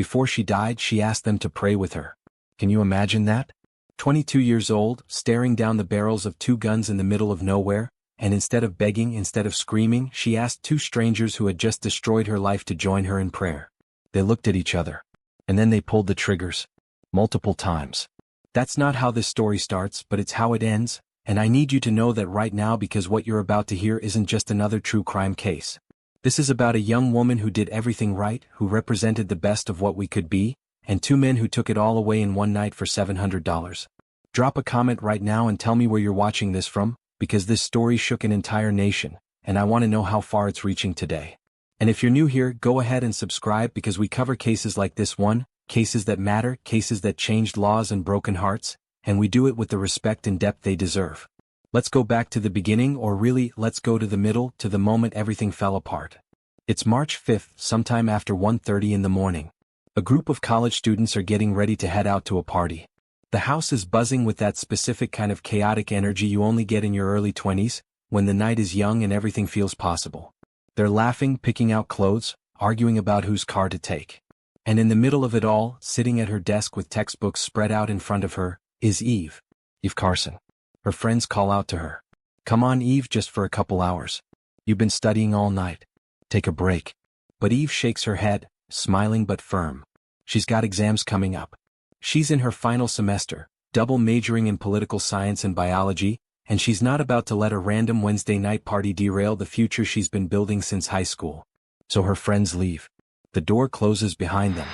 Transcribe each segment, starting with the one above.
Before she died, she asked them to pray with her. Can you imagine that? 22 years old, staring down the barrels of 2 guns in the middle of nowhere, and instead of begging, instead of screaming, she asked 2 strangers who had just destroyed her life to join her in prayer. They looked at each other. And then they pulled the triggers. Multiple times. That's not how this story starts, but it's how it ends, and I need you to know that right now, because what you're about to hear isn't just another true crime case. This is about a young woman who did everything right, who represented the best of what we could be, and 2 men who took it all away in one night for $700. Drop a comment right now and tell me where you're watching this from, because this story shook an entire nation, and I want to know how far it's reaching today. And if you're new here, go ahead and subscribe, because we cover cases like this one, cases that matter, cases that changed laws and broken hearts, and we do it with the respect and depth they deserve. Let's go back to the beginning, or really, let's go to the middle, to the moment everything fell apart. It's March 5th, sometime after 1:30 in the morning. A group of college students are getting ready to head out to a party. The house is buzzing with that specific kind of chaotic energy you only get in your early 20s, when the night is young and everything feels possible. They're laughing, picking out clothes, arguing about whose car to take. And in the middle of it all, sitting at her desk with textbooks spread out in front of her, is Eve. Eve Carson. Her friends call out to her. Come on, Eve, just for a couple hours. You've been studying all night. Take a break. But Eve shakes her head, smiling but firm. She's got exams coming up. She's in her final semester, double majoring in political science and biology, and she's not about to let a random Wednesday night party derail the future she's been building since high school. So her friends leave. The door closes behind them.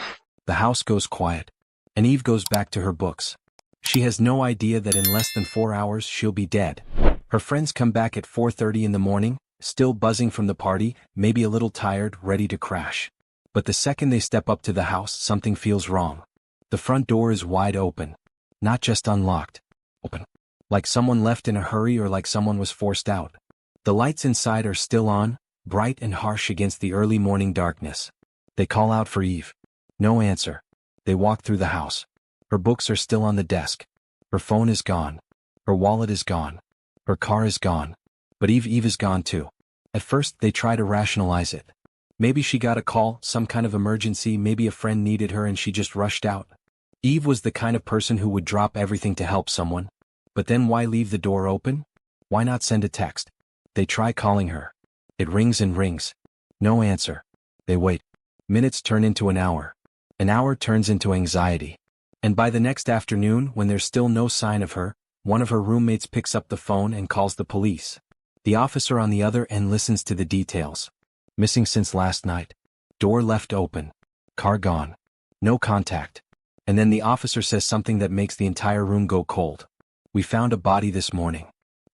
The house goes quiet. And Eve goes back to her books. She has no idea that in less than 4 hours she'll be dead. Her friends come back at 4:30 in the morning, still buzzing from the party, maybe a little tired, ready to crash. But the second they step up to the house, something feels wrong. The front door is wide open. Not just unlocked. Open. Like someone left in a hurry, or like someone was forced out. The lights inside are still on, bright and harsh against the early morning darkness. They call out for Eve. No answer. They walk through the house. Her books are still on the desk. Her phone is gone. Her wallet is gone. Her car is gone. But Eve is gone too. At first, they try to rationalize it. Maybe she got a call, some kind of emergency, maybe a friend needed her and she just rushed out. Eve was the kind of person who would drop everything to help someone. But then why leave the door open? Why not send a text? They try calling her. It rings and rings. No answer. They wait. Minutes turn into an hour. An hour turns into anxiety. And by the next afternoon, when there's still no sign of her, one of her roommates picks up the phone and calls the police. The officer on the other end listens to the details. Missing since last night. Door left open. Car gone. No contact. And then the officer says something that makes the entire room go cold. We found a body this morning.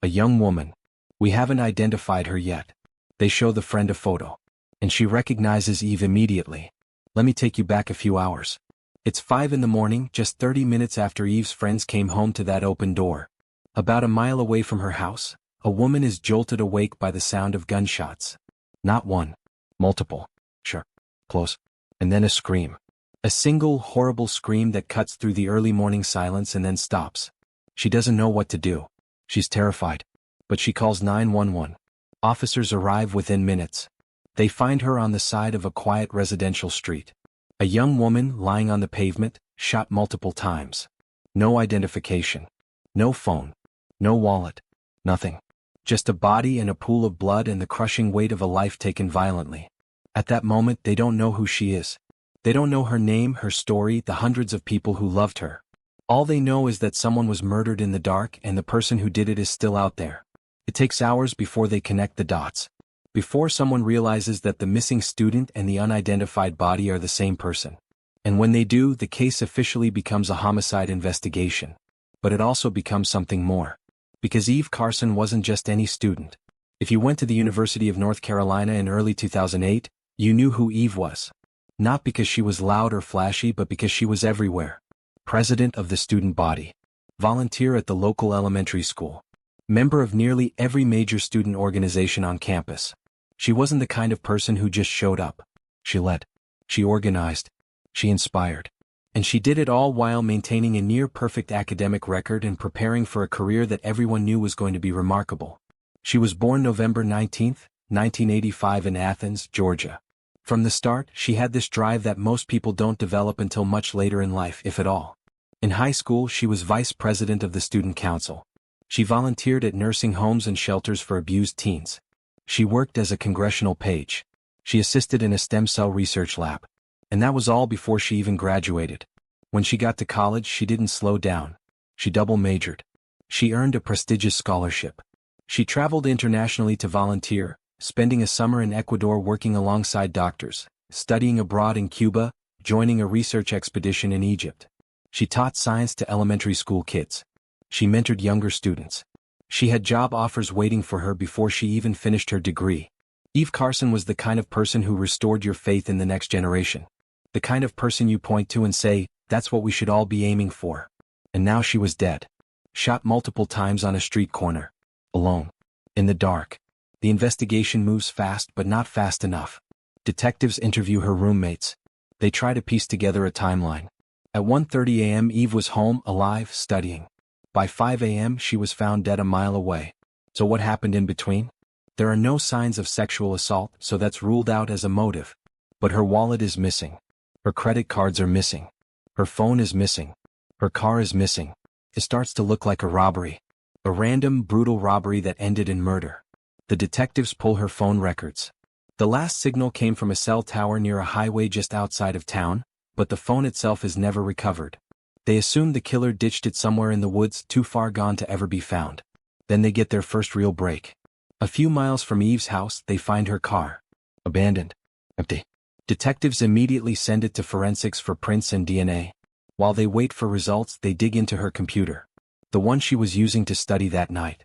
A young woman. We haven't identified her yet. They show the friend a photo. And she recognizes Eve immediately. Let me take you back a few hours. It's 5 in the morning, just 30 minutes after Eve's friends came home to that open door. About a mile away from her house, a woman is jolted awake by the sound of gunshots. Not one. Multiple. Sure. Close. And then a scream. A single, horrible scream that cuts through the early morning silence and then stops. She doesn't know what to do. She's terrified. But she calls 911. Officers arrive within minutes. They find her on the side of a quiet residential street. A young woman lying on the pavement, shot multiple times. No identification. No phone. No wallet. Nothing. Just a body and a pool of blood and the crushing weight of a life taken violently. At that moment, they don't know who she is. They don't know her name, her story, the hundreds of people who loved her. All they know is that someone was murdered in the dark and the person who did it is still out there. It takes hours before they connect the dots. Before someone realizes that the missing student and the unidentified body are the same person. And when they do, the case officially becomes a homicide investigation. But it also becomes something more. Because Eve Carson wasn't just any student. If you went to the University of North Carolina in early 2008, you knew who Eve was. Not because she was loud or flashy, but because she was everywhere. President of the student body. Volunteer at the local elementary school. Member of nearly every major student organization on campus. She wasn't the kind of person who just showed up. She led. She organized. She inspired. And she did it all while maintaining a near-perfect academic record and preparing for a career that everyone knew was going to be remarkable. She was born November 19, 1985 in Athens, Georgia. From the start, she had this drive that most people don't develop until much later in life, if at all. In high school, she was vice president of the student council. She volunteered at nursing homes and shelters for abused teens. She worked as a congressional page. She assisted in a stem cell research lab. And that was all before she even graduated. When she got to college, she didn't slow down. She double majored. She earned a prestigious scholarship. She traveled internationally to volunteer, spending a summer in Ecuador working alongside doctors, studying abroad in Cuba, joining a research expedition in Egypt. She taught science to elementary school kids. She mentored younger students. She had job offers waiting for her before she even finished her degree. Eve Carson was the kind of person who restored your faith in the next generation. The kind of person you point to and say, that's what we should all be aiming for. And now she was dead. Shot multiple times on a street corner. Alone. In the dark. The investigation moves fast but not fast enough. Detectives interview her roommates. They try to piece together a timeline. At 1:30 a.m. Eve was home, alive, studying. By 5 a.m. she was found dead a mile away. So what happened in between? There are no signs of sexual assault, so that's ruled out as a motive. But her wallet is missing. Her credit cards are missing. Her phone is missing. Her car is missing. It starts to look like a robbery. A random, brutal robbery that ended in murder. The detectives pull her phone records. The last signal came from a cell tower near a highway just outside of town, but the phone itself is never recovered. They assume the killer ditched it somewhere in the woods, too far gone to ever be found. Then they get their first real break. A few miles from Eve's house, they find her car. Abandoned. Empty. Detectives immediately send it to forensics for prints and DNA. While they wait for results, they dig into her computer. The one she was using to study that night.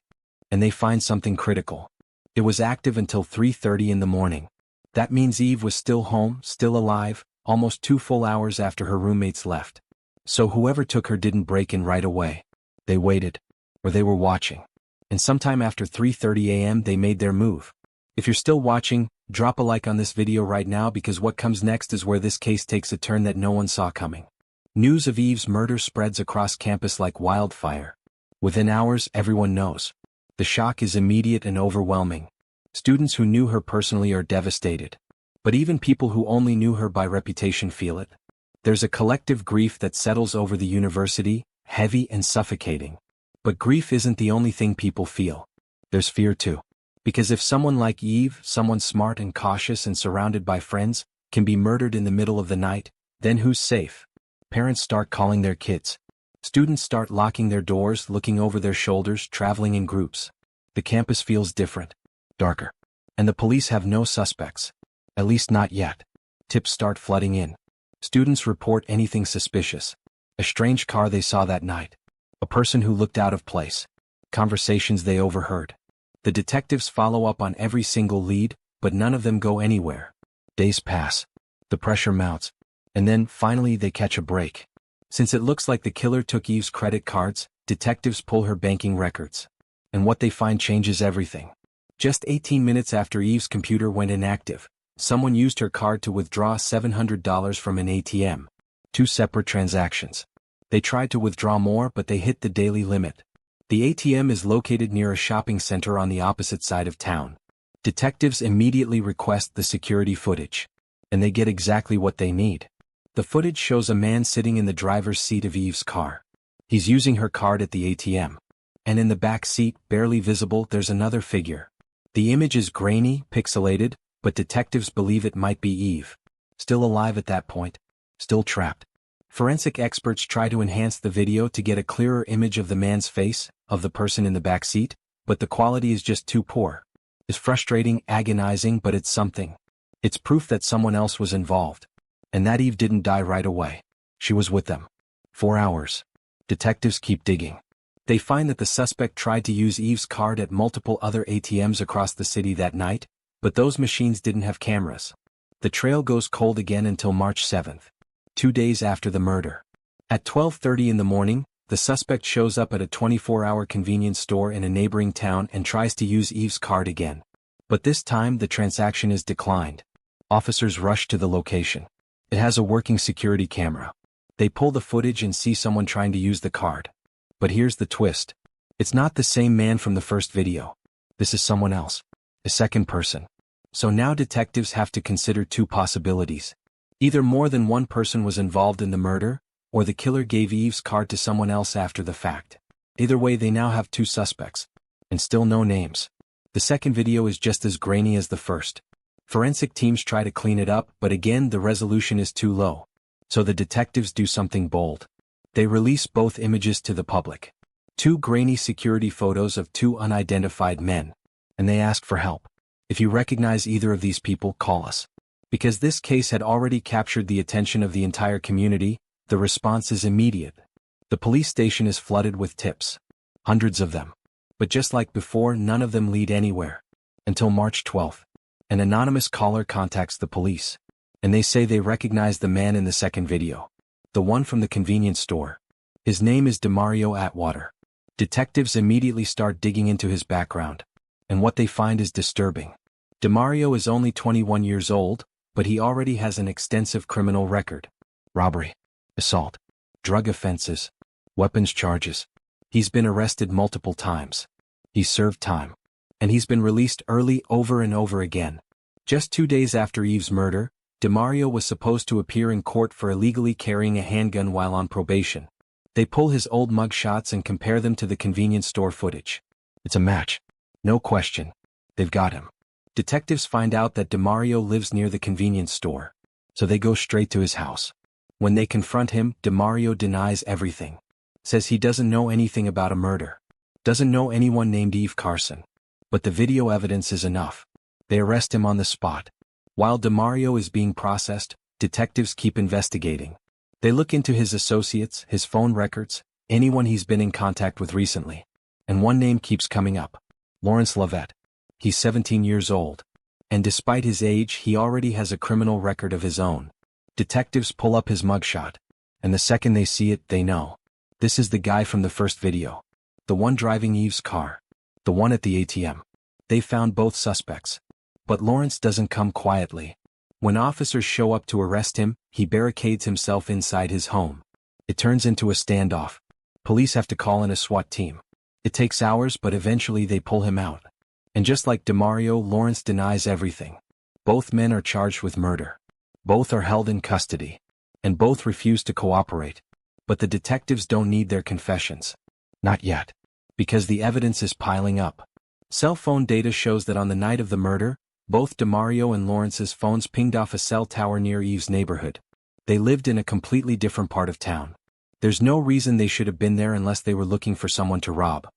And they find something critical. It was active until 3:30 in the morning. That means Eve was still home, still alive, almost 2 full hours after her roommates left. So whoever took her didn't break in right away. They waited. Or they were watching. And sometime after 3:30 a.m. they made their move. If you're still watching, drop a like on this video right now because what comes next is where this case takes a turn that no one saw coming. News of Eve's murder spreads across campus like wildfire. Within hours, everyone knows. The shock is immediate and overwhelming. Students who knew her personally are devastated. But even people who only knew her by reputation feel it. There's a collective grief that settles over the university, heavy and suffocating. But grief isn't the only thing people feel. There's fear too. Because if someone like Eve, someone smart and cautious and surrounded by friends, can be murdered in the middle of the night, then who's safe? Parents start calling their kids. Students start locking their doors, looking over their shoulders, traveling in groups. The campus feels different. Darker. And the police have no suspects. At least not yet. Tips start flooding in. Students report anything suspicious. A strange car they saw that night. A person who looked out of place. Conversations they overheard. The detectives follow up on every single lead, but none of them go anywhere. Days pass. The pressure mounts. And then, finally, they catch a break. Since it looks like the killer took Eve's credit cards, detectives pull her banking records. And what they find changes everything. Just 18 minutes after Eve's computer went inactive, someone used her card to withdraw $700 from an ATM. 2 separate transactions. They tried to withdraw more, but they hit the daily limit. The ATM is located near a shopping center on the opposite side of town. Detectives immediately request the security footage. And they get exactly what they need. The footage shows a man sitting in the driver's seat of Eve's car. He's using her card at the ATM. And in the back seat, barely visible, there's another figure. The image is grainy, pixelated, but detectives believe it might be Eve. Still alive at that point. Still trapped. Forensic experts try to enhance the video to get a clearer image of the man's face, of the person in the back seat, but the quality is just too poor. It's frustrating, agonizing, but it's something. It's proof that someone else was involved. And that Eve didn't die right away. She was with them. 4 hours. Detectives keep digging. They find that the suspect tried to use Eve's card at multiple other ATMs across the city that night, but those machines didn't have cameras. The trail goes cold again until March 7th. 2 days after the murder. At 12:30 in the morning, the suspect shows up at a 24-hour convenience store in a neighboring town and tries to use Eve's card again. But this time the transaction is declined. Officers rush to the location. It has a working security camera. They pull the footage and see someone trying to use the card. But here's the twist. It's not the same man from the first video. This is someone else. A second person. So now detectives have to consider two possibilities. Either more than one person was involved in the murder, or the killer gave Eve's card to someone else after the fact. Either way, they now have two suspects. And still no names. The second video is just as grainy as the first. Forensic teams try to clean it up, but again the resolution is too low. So the detectives do something bold. They release both images to the public. Two grainy security photos of two unidentified men. And they ask for help. If you recognize either of these people, call us. Because this case had already captured the attention of the entire community, the response is immediate. The police station is flooded with tips. Hundreds of them. But just like before, none of them lead anywhere. Until March 12th. An anonymous caller contacts the police. And they say they recognize the man in the second video. The one from the convenience store. His name is Demario Atwater. Detectives immediately start digging into his background. And what they find is disturbing. Demario is only 21 years old, but he already has an extensive criminal record. Robbery, assault, drug offenses, weapons charges. He's been arrested multiple times. He's served time. And he's been released early over and over again. Just 2 days after Eve's murder, Demario was supposed to appear in court for illegally carrying a handgun while on probation. They pull his old mugshots and compare them to the convenience store footage. It's a match. No question. They've got him. Detectives find out that Demario lives near the convenience store. So they go straight to his house. When they confront him, Demario denies everything. Says he doesn't know anything about a murder. Doesn't know anyone named Eve Carson. But the video evidence is enough. They arrest him on the spot. While Demario is being processed, detectives keep investigating. They look into his associates, his phone records, anyone he's been in contact with recently. And one name keeps coming up. Lawrence Lovett. He's 17 years old. And despite his age, he already has a criminal record of his own. Detectives pull up his mugshot. And the second they see it, they know. This is the guy from the first video. The one driving Eve's car. The one at the ATM. They found both suspects. But Lawrence doesn't come quietly. When officers show up to arrest him, he barricades himself inside his home. It turns into a standoff. Police have to call in a SWAT team. It takes hours, but eventually they pull him out. And just like Demario, Lawrence denies everything. Both men are charged with murder. Both are held in custody. And both refuse to cooperate. But the detectives don't need their confessions. Not yet. Because the evidence is piling up. Cell phone data shows that on the night of the murder, both Demario and Lawrence's phones pinged off a cell tower near Eve's neighborhood. They lived in a completely different part of town. There's no reason they should have been there unless they were looking for someone to rob.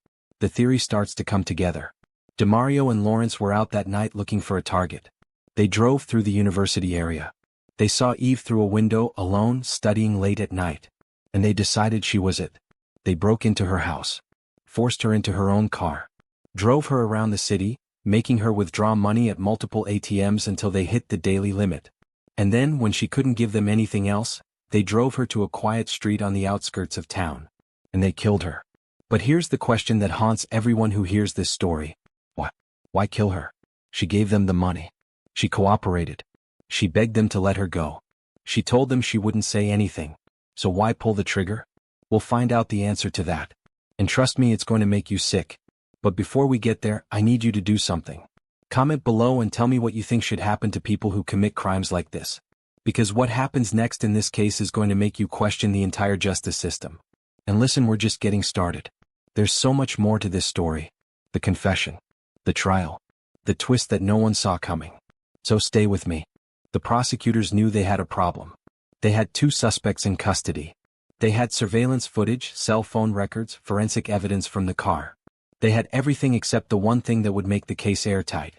The theory starts to come together. Demario and Lawrence were out that night looking for a target. They drove through the university area. They saw Eve through a window, alone, studying late at night. And they decided she was it. They broke into her house. Forced her into her own car. Drove her around the city, making her withdraw money at multiple ATMs until they hit the daily limit. And then, when she couldn't give them anything else, they drove her to a quiet street on the outskirts of town. And they killed her. But here's the question that haunts everyone who hears this story. What? Why kill her? She gave them the money. She cooperated. She begged them to let her go. She told them she wouldn't say anything. So why pull the trigger? We'll find out the answer to that. And trust me, it's going to make you sick. But before we get there, I need you to do something. Comment below and tell me what you think should happen to people who commit crimes like this. Because what happens next in this case is going to make you question the entire justice system. And listen, we're just getting started. There's so much more to this story. The confession. The trial. The twist that no one saw coming. So stay with me. The prosecutors knew they had a problem. They had two suspects in custody. They had surveillance footage, cell phone records, forensic evidence from the car. They had everything except the one thing that would make the case airtight.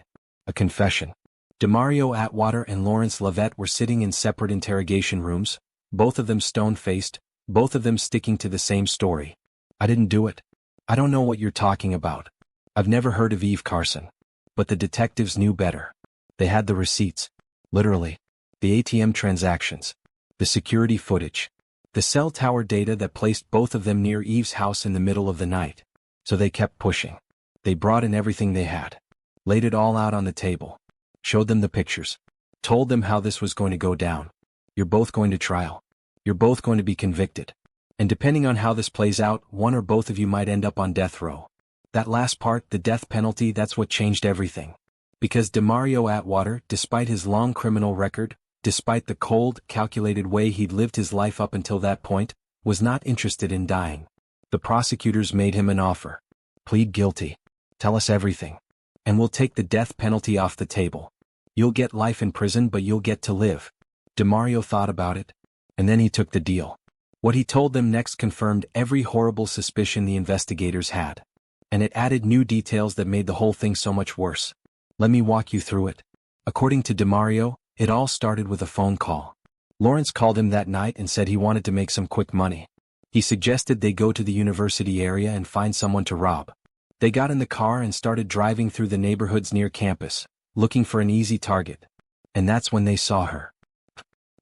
A confession. Demario Atwater and Lawrence Lovett were sitting in separate interrogation rooms, both of them stone-faced, both of them sticking to the same story. I didn't do it. I don't know what you're talking about. I've never heard of Eve Carson. But the detectives knew better. They had the receipts. Literally. The ATM transactions. The security footage. The cell tower data that placed both of them near Eve's house in the middle of the night. So they kept pushing. They brought in everything they had. Laid it all out on the table. Showed them the pictures. Told them how this was going to go down. You're both going to trial. You're both going to be convicted. And depending on how this plays out, one or both of you might end up on death row. That last part, the death penalty, that's what changed everything. Because Demario Atwater, despite his long criminal record, despite the cold, calculated way he'd lived his life up until that point, was not interested in dying. The prosecutors made him an offer. Plead guilty. Tell us everything. And we'll take the death penalty off the table. You'll get life in prison, but you'll get to live. Demario thought about it, and then he took the deal. What he told them next confirmed every horrible suspicion the investigators had. And it added new details that made the whole thing so much worse. Let me walk you through it. According to Demario, it all started with a phone call. Lawrence called him that night and said he wanted to make some quick money. He suggested they go to the university area and find someone to rob. They got in the car and started driving through the neighborhoods near campus, looking for an easy target. And that's when they saw her.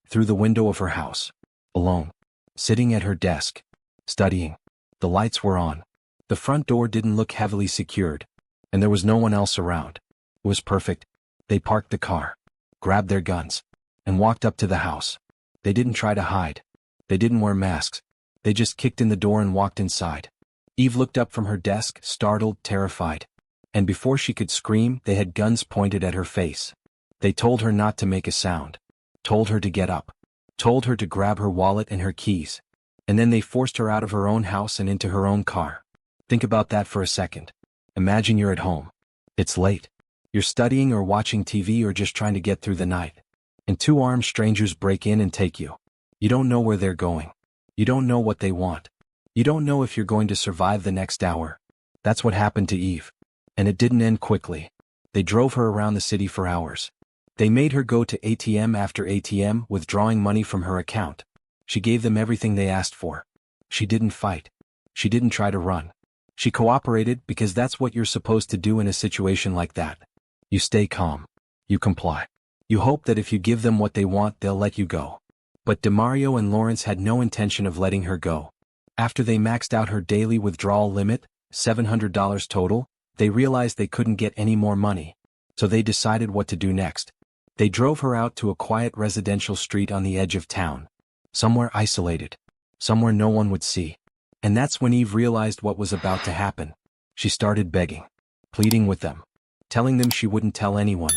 Through the window of her house. Alone. Sitting at her desk. Studying. The lights were on. The front door didn't look heavily secured. And there was no one else around. It was perfect. They parked the car. Grabbed their guns. And walked up to the house. They didn't try to hide. They didn't wear masks. They just kicked in the door and walked inside. Eve looked up from her desk, startled, terrified. And before she could scream, they had guns pointed at her face. They told her not to make a sound. Told her to get up. Told her to grab her wallet and her keys. And then they forced her out of her own house and into her own car. Think about that for a second. Imagine you're at home. It's late. You're studying or watching TV or just trying to get through the night. And two armed strangers break in and take you. You don't know where they're going. You don't know what they want. You don't know if you're going to survive the next hour. That's what happened to Eve. And it didn't end quickly. They drove her around the city for hours. They made her go to ATM after ATM, withdrawing money from her account. She gave them everything they asked for. She didn't fight. She didn't try to run. She cooperated because that's what you're supposed to do in a situation like that. You stay calm. You comply. You hope that if you give them what they want, they'll let you go. But Demario and Lawrence had no intention of letting her go. After they maxed out her daily withdrawal limit, $700 total, they realized they couldn't get any more money. So they decided what to do next. They drove her out to a quiet residential street on the edge of town. Somewhere isolated. Somewhere no one would see. And that's when Eve realized what was about to happen. She started begging. Pleading with them. Telling them she wouldn't tell anyone.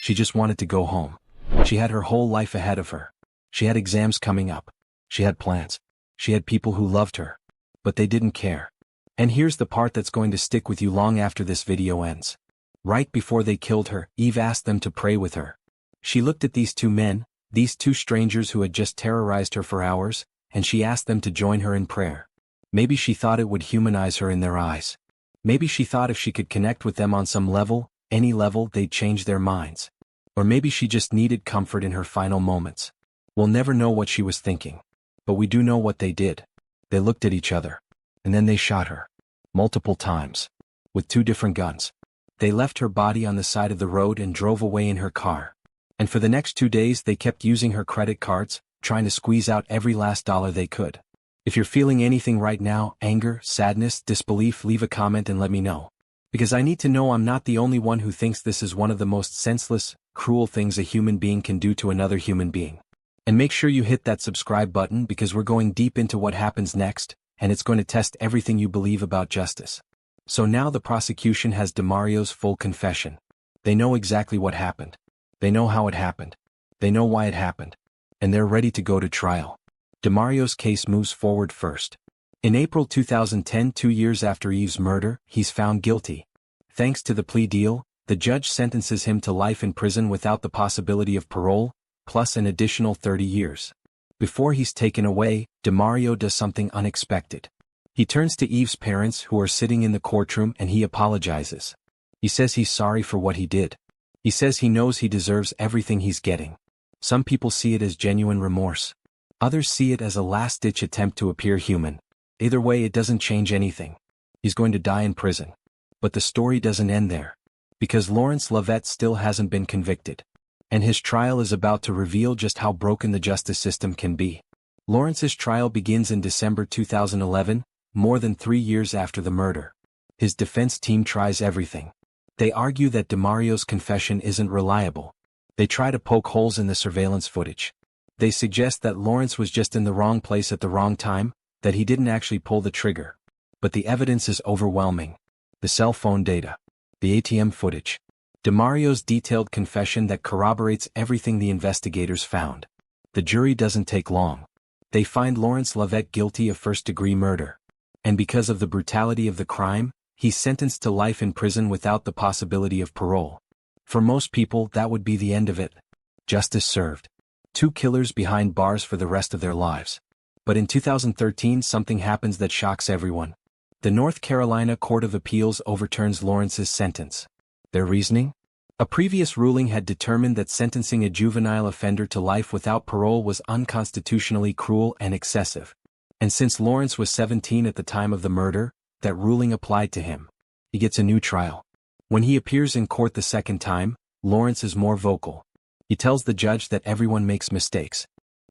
She just wanted to go home. She had her whole life ahead of her. She had exams coming up. She had plans. She had people who loved her. But they didn't care. And here's the part that's going to stick with you long after this video ends. Right before they killed her, Eve asked them to pray with her. She looked at these two men, these two strangers who had just terrorized her for hours, and she asked them to join her in prayer. Maybe she thought it would humanize her in their eyes. Maybe she thought if she could connect with them on some level, any level, they'd change their minds. Or maybe she just needed comfort in her final moments. We'll never know what she was thinking. But we do know what they did. They looked at each other. And then they shot her. Multiple times. With two different guns. They left her body on the side of the road and drove away in her car. And for the next 2 days they kept using her credit cards, trying to squeeze out every last dollar they could. If you're feeling anything right now, anger, sadness, disbelief, leave a comment and let me know. Because I need to know I'm not the only one who thinks this is one of the most senseless, cruel things a human being can do to another human being. And make sure you hit that subscribe button because we're going deep into what happens next, and it's going to test everything you believe about justice. So now the prosecution has Demario's full confession. They know exactly what happened. They know how it happened. They know why it happened. And they're ready to go to trial. Demario's case moves forward first. In April 2010, 2 years after Eve's murder, he's found guilty. Thanks to the plea deal, the judge sentences him to life in prison without the possibility of parole, plus an additional 30 years. Before he's taken away, Demario does something unexpected. He turns to Eve's parents who are sitting in the courtroom and he apologizes. He says he's sorry for what he did. He says he knows he deserves everything he's getting. Some people see it as genuine remorse. Others see it as a last-ditch attempt to appear human. Either way, it doesn't change anything. He's going to die in prison. But the story doesn't end there. Because Lawrence Lovett still hasn't been convicted. And his trial is about to reveal just how broken the justice system can be. Lawrence's trial begins in December 2011, more than 3 years after the murder. His defense team tries everything. They argue that Demario's confession isn't reliable. They try to poke holes in the surveillance footage. They suggest that Lawrence was just in the wrong place at the wrong time, that he didn't actually pull the trigger. But the evidence is overwhelming. The cell phone data. The ATM footage. DeMario's detailed confession that corroborates everything the investigators found. The jury doesn't take long. They find Lawrence Lovett guilty of first-degree murder. And because of the brutality of the crime, he's sentenced to life in prison without the possibility of parole. For most people, that would be the end of it. Justice served. 2 killers behind bars for the rest of their lives. But in 2013, something happens that shocks everyone. The North Carolina Court of Appeals overturns Lawrence's sentence. Their reasoning? A previous ruling had determined that sentencing a juvenile offender to life without parole was unconstitutionally cruel and excessive. And since Lawrence was 17 at the time of the murder, that ruling applied to him. He gets a new trial. When he appears in court the second time, Lawrence is more vocal. He tells the judge that everyone makes mistakes.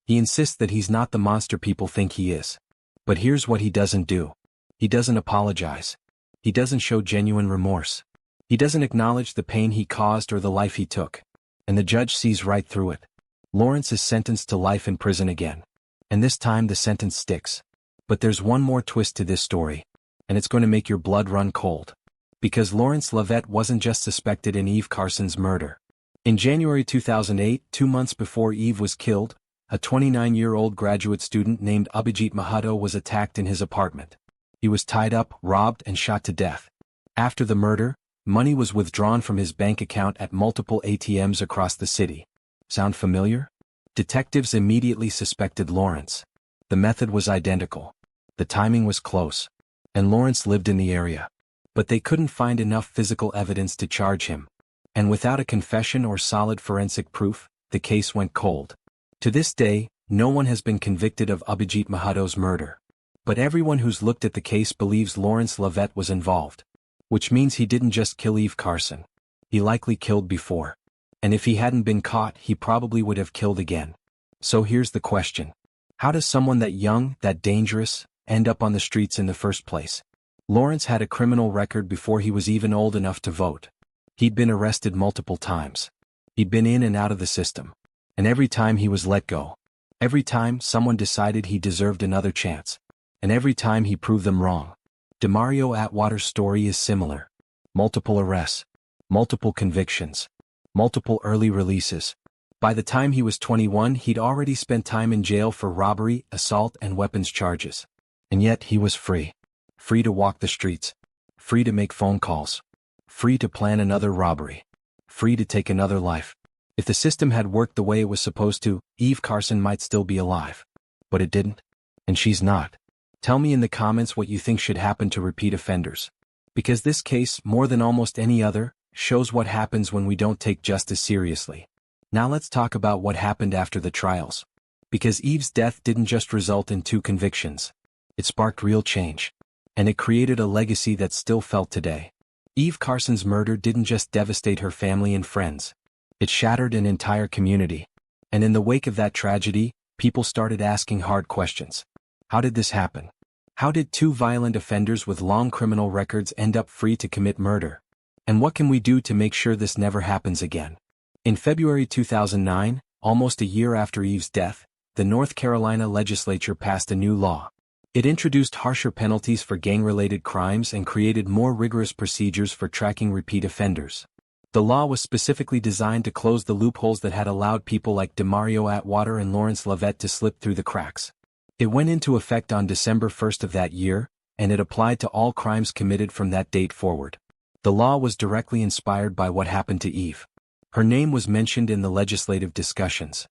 He insists that he's not the monster people think he is. But here's what he doesn't do. He doesn't apologize. He doesn't show genuine remorse. He doesn't acknowledge the pain he caused or the life he took. And the judge sees right through it. Lawrence is sentenced to life in prison again. And this time the sentence sticks. But there's one more twist to this story. And it's going to make your blood run cold. Because Lawrence Lovett wasn't just suspected in Eve Carson's murder. In January 2008, 2 months before Eve was killed, a 29-year-old graduate student named Abhijit Mahato was attacked in his apartment. He was tied up, robbed, and shot to death. After the murder, money was withdrawn from his bank account at multiple ATMs across the city. Sound familiar? Detectives immediately suspected Lawrence. The method was identical. The timing was close. And Lawrence lived in the area. But they couldn't find enough physical evidence to charge him. And without a confession or solid forensic proof, the case went cold. To this day, no one has been convicted of Abhijit Mahato's murder. But everyone who's looked at the case believes Lawrence Lovett was involved. Which means he didn't just kill Eve Carson. He likely killed before. And if he hadn't been caught, he probably would have killed again. So here's the question. How does someone that young, that dangerous, end up on the streets in the first place? Lawrence had a criminal record before he was even old enough to vote. He'd been arrested multiple times. He'd been in and out of the system. And every time he was let go. Every time someone decided he deserved another chance. And every time he proved them wrong. DeMario Atwater's story is similar. Multiple arrests. Multiple convictions. Multiple early releases. By the time he was 21, he'd already spent time in jail for robbery, assault, and weapons charges. And yet he was free. Free to walk the streets. Free to make phone calls. Free to plan another robbery. Free to take another life. If the system had worked the way it was supposed to, Eve Carson might still be alive. But it didn't. And she's not. Tell me in the comments what you think should happen to repeat offenders. Because this case, more than almost any other, shows what happens when we don't take justice seriously. Now let's talk about what happened after the trials. Because Eve's death didn't just result in 2 convictions. It sparked real change. And it created a legacy that's still felt today. Eve Carson's murder didn't just devastate her family and friends. It shattered an entire community. And in the wake of that tragedy, people started asking hard questions. How did this happen? How did 2 violent offenders with long criminal records end up free to commit murder? And what can we do to make sure this never happens again? In February 2009, almost a year after Eve's death, the North Carolina legislature passed a new law. It introduced harsher penalties for gang-related crimes and created more rigorous procedures for tracking repeat offenders. The law was specifically designed to close the loopholes that had allowed people like DeMario Atwater and Lawrence Lovett to slip through the cracks. It went into effect on December 1st of that year, and it applied to all crimes committed from that date forward. The law was directly inspired by what happened to Eve. Her name was mentioned in the legislative discussions.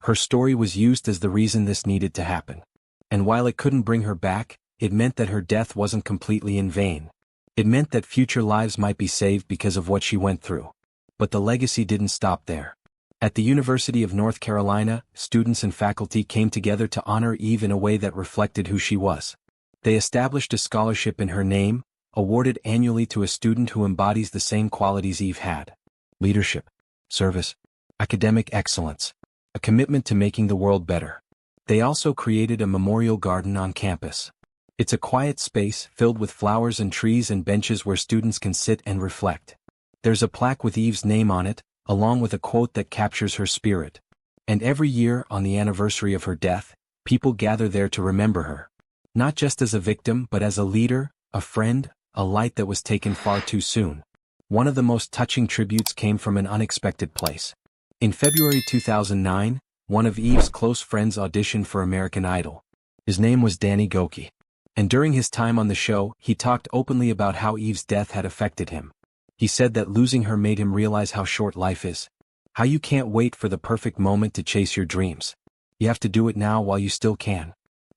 Her story was used as the reason this needed to happen. And while it couldn't bring her back, it meant that her death wasn't completely in vain. It meant that future lives might be saved because of what she went through. But the legacy didn't stop there. At the University of North Carolina, students and faculty came together to honor Eve in a way that reflected who she was. They established a scholarship in her name, awarded annually to a student who embodies the same qualities Eve had. Leadership, service, academic excellence, a commitment to making the world better. They also created a memorial garden on campus. It's a quiet space filled with flowers and trees and benches where students can sit and reflect. There's a plaque with Eve's name on it, along with a quote that captures her spirit. And every year, on the anniversary of her death, people gather there to remember her. Not just as a victim but as a leader, a friend, a light that was taken far too soon. One of the most touching tributes came from an unexpected place. In February 2009, one of Eve's close friends auditioned for American Idol. His name was Danny Gokey. And during his time on the show, he talked openly about how Eve's death had affected him. He said that losing her made him realize how short life is. How you can't wait for the perfect moment to chase your dreams. You have to do it now while you still can.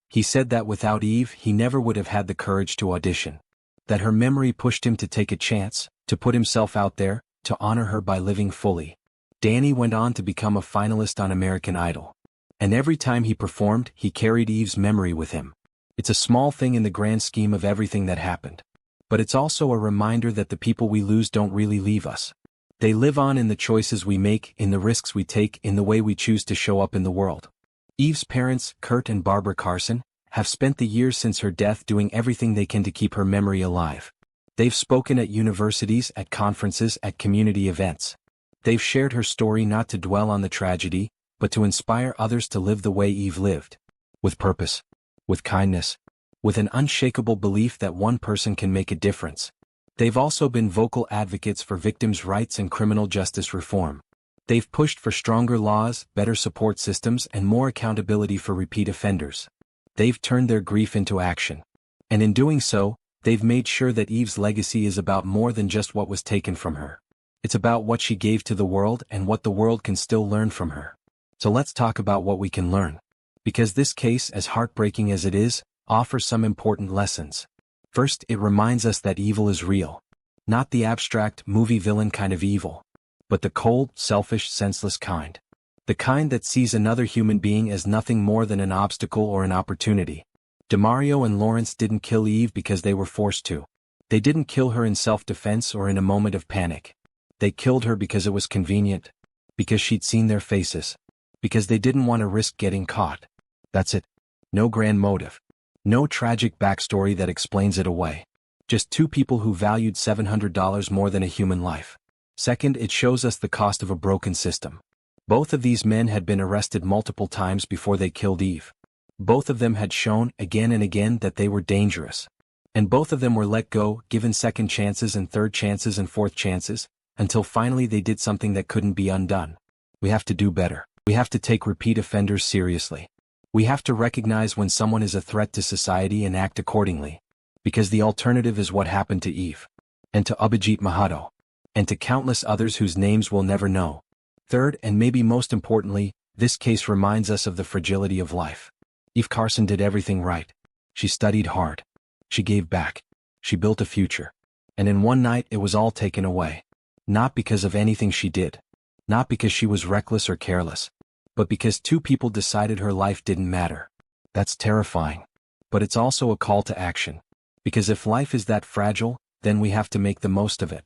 He said that without Eve, he never would have had the courage to audition. That her memory pushed him to take a chance, to put himself out there, to honor her by living fully. Danny went on to become a finalist on American Idol. And every time he performed, he carried Eve's memory with him. It's a small thing in the grand scheme of everything that happened. But it's also a reminder that the people we lose don't really leave us. They live on in the choices we make, in the risks we take, in the way we choose to show up in the world. Eve's parents, Kurt and Barbara Carson, have spent the years since her death doing everything they can to keep her memory alive. They've spoken at universities, at conferences, at community events. They've shared her story not to dwell on the tragedy, but to inspire others to live the way Eve lived. With purpose. With kindness. With an unshakable belief that one person can make a difference. They've also been vocal advocates for victims' rights and criminal justice reform. They've pushed for stronger laws, better support systems, and more accountability for repeat offenders. They've turned their grief into action. And in doing so, they've made sure that Eve's legacy is about more than just what was taken from her. It's about what she gave to the world and what the world can still learn from her. So let's talk about what we can learn. Because this case, as heartbreaking as it is, offers some important lessons. First, it reminds us that evil is real. Not the abstract, movie villain kind of evil. But the cold, selfish, senseless kind. The kind that sees another human being as nothing more than an obstacle or an opportunity. Demario and Lawrence didn't kill Eve because they were forced to. They didn't kill her in self-defense or in a moment of panic. They killed her because it was convenient. Because she'd seen their faces. Because they didn't want to risk getting caught. That's it. No grand motive. No tragic backstory that explains it away. Just two people who valued $700 more than a human life. Second, it shows us the cost of a broken system. Both of these men had been arrested multiple times before they killed Eve. Both of them had shown, again and again, that they were dangerous. And both of them were let go, given second chances and third chances and fourth chances, until finally they did something that couldn't be undone. We have to do better. We have to take repeat offenders seriously. We have to recognize when someone is a threat to society and act accordingly. Because the alternative is what happened to Eve. And to Abhijit Mahato. And to countless others whose names we'll never know. Third, and maybe most importantly, this case reminds us of the fragility of life. Eve Carson did everything right. She studied hard. She gave back. She built a future. And in one night it was all taken away. Not because of anything she did. Not because she was reckless or careless. But because two people decided her life didn't matter. That's terrifying. But it's also a call to action. Because if life is that fragile, then we have to make the most of it.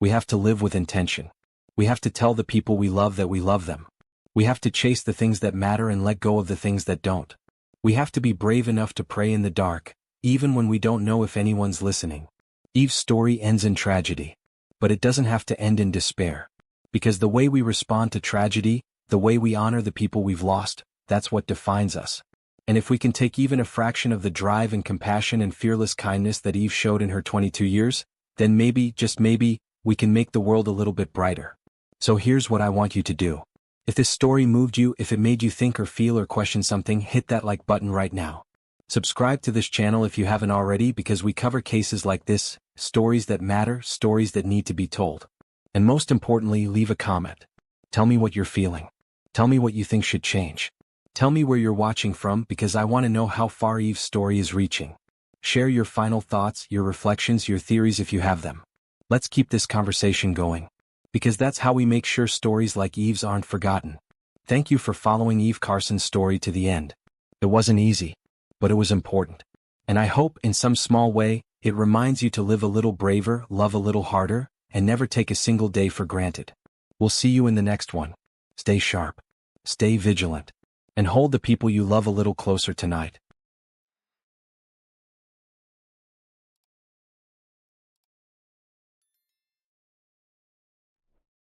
We have to live with intention. We have to tell the people we love that we love them. We have to chase the things that matter and let go of the things that don't. We have to be brave enough to pray in the dark, even when we don't know if anyone's listening. Eve's story ends in tragedy. But it doesn't have to end in despair. Because the way we respond to tragedy, the way we honor the people we've lost, that's what defines us. And if we can take even a fraction of the drive and compassion and fearless kindness that Eve showed in her 22 years, then maybe, just maybe, we can make the world a little bit brighter. So here's what I want you to do. If this story moved you, if it made you think or feel or question something, hit that like button right now. Subscribe to this channel if you haven't already, because we cover cases like this, stories that matter, stories that need to be told. And most importantly, leave a comment. Tell me what you're feeling. Tell me what you think should change. Tell me where you're watching from, because I want to know how far Eve's story is reaching. Share your final thoughts, your reflections, your theories if you have them. Let's keep this conversation going. Because that's how we make sure stories like Eve's aren't forgotten. Thank you for following Eve Carson's story to the end. It wasn't easy, but it was important. And I hope, in some small way, it reminds you to live a little braver, love a little harder, and never take a single day for granted. We'll see you in the next one. Stay sharp. Stay vigilant. And hold the people you love a little closer tonight.